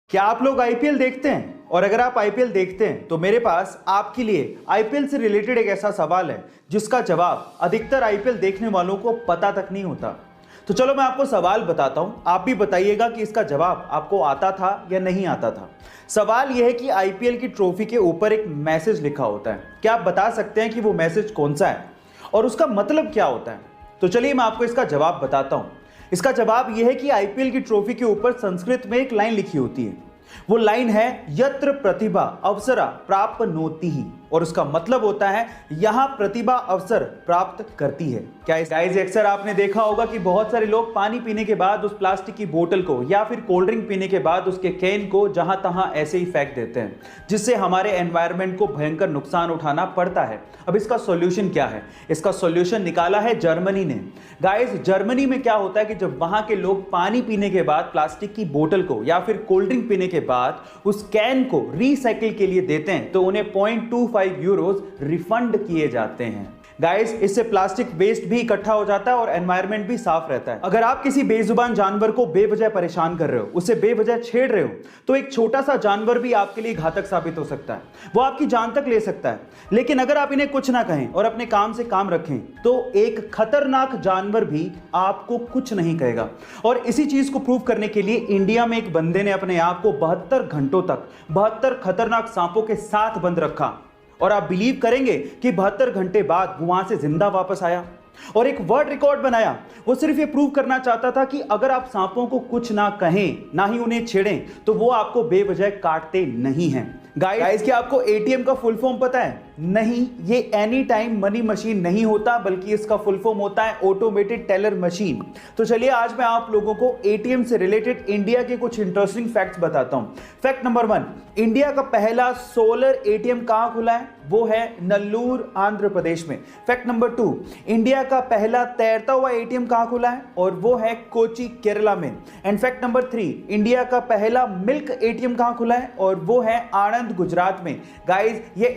क्या आप लोग आईपीएल देखते हैं? और अगर आप आईपीएल देखते हैं तो मेरे पास आपके लिए आईपीएल से रिलेटेड एक ऐसा सवाल है जिसका जवाब अधिकतर आईपीएल देखने वालों को पता तक नहीं होता। तो चलो मैं आपको सवाल बताता हूं, आप भी बताइएगा कि इसका जवाब आपको आता था या नहीं आता था। सवाल यह है कि आईपीएल की ट्रॉफी के ऊपर एक मैसेज लिखा होता है। क्या आप बता सकते हैं कि वो मैसेज कौन सा है और उसका मतलब क्या होता है? तो चलिए मैं आपको इसका जवाब बताता हूं। इसका जवाब यह है कि आईपीएल की ट्रॉफी के ऊपर संस्कृत में एक लाइन लिखी होती है। वो लाइन है यत्र प्रतिभा अवसरा प्राप्नोति ही, और उसका मतलब होता है यहां प्रतिभा अवसर प्राप्त करती है। क्या गाइस अक्सर आपने देखा होगा कि बहुत सारे लोग पानी पीने के बाद उस प्लास्टिक की बोतल को या फिर कोल्ड ड्रिंक पीने के बाद उसके कैन को जहां तहां ऐसे ही फेंक देते हैं, जिससे हमारे एनवायरनमेंट को भयंकर नुकसान उठाना पड़ता है। अब इसका सॉल्यूशन क्या है? इसका सॉल्यूशन निकाला है जर्मनी ने। गाइस जर्मनी में क्या होता है कि जब वहां के लोग पानी पीने के बाद प्लास्टिक की बोतल को या फिर कोल्ड ड्रिंक पीने के बाद उस कैन को रीसाइकिल के लिए देते हैं तो उन्हें 0.25 यूरोज रिफंड किए जाते हैं। गाइस इससे प्लास्टिक वेस्ट भी इकट्ठा हो जाता है और एनवायरनमेंट भी साफ रहता है। अगर आप किसी बेजुबान जानवर को बेवजह परेशान कर रहे हो, उसे बेवजह छेड़ रहे हो, तो एक छोटा सा जानवर भी आपके लिए घातक साबित हो सकता है। वो आपकी जान तक ले सकता है। लेकिन अगर आप इन्हें कुछ ना कहें और अपने काम से काम रखें तो एक खतरनाक जानवर भी आपको कुछ नहीं कहेगा। और इसी चीज को प्रूव करने के लिए इंडिया में एक बंदे ने अपने आप को 72 घंटों तक 72 खतरनाक सांपों के साथ बंद रखा, और आप बिलीव करेंगे कि 72 घंटे बाद वो वहां से जिंदा वापस आया और एक वर्ल्ड रिकॉर्ड बनाया। वो सिर्फ ये प्रूव करना चाहता था कि अगर आप सांपों को कुछ ना कहें, ना ही उन्हें छेड़ें, तो वो आपको बेवजह काटते नहीं हैं। गाइस क्या आपको एटीएम का फुल फॉर्म पता है? नहीं, ये एनी टाइम मनी मशीन नहीं होता, बल्कि इसका फुल फॉर्म होता है ऑटोमेटेड टेलर मशीन। तो चलिए आज मैं आप लोगों को एटीएम से रिलेटेड इंडिया के कुछ इंटरेस्टिंग फैक्ट्स बताता हूं। फैक्ट नंबर 1, इंडिया का पहला सोलर एटीएम कहां खुला है? वो है नल्लूर आंध्र प्रदेश में। फैक्ट नंबर 2, इंडिया का पहला तैरता हुआ एटीएम कहां खुला है? और वो है कोची केरला में। एंड फैक्ट नंबर 3, इंडिया का पहला मिल्क एटीएम कहां खुला है? और वो है आणंद गुजरात में। गाइस ये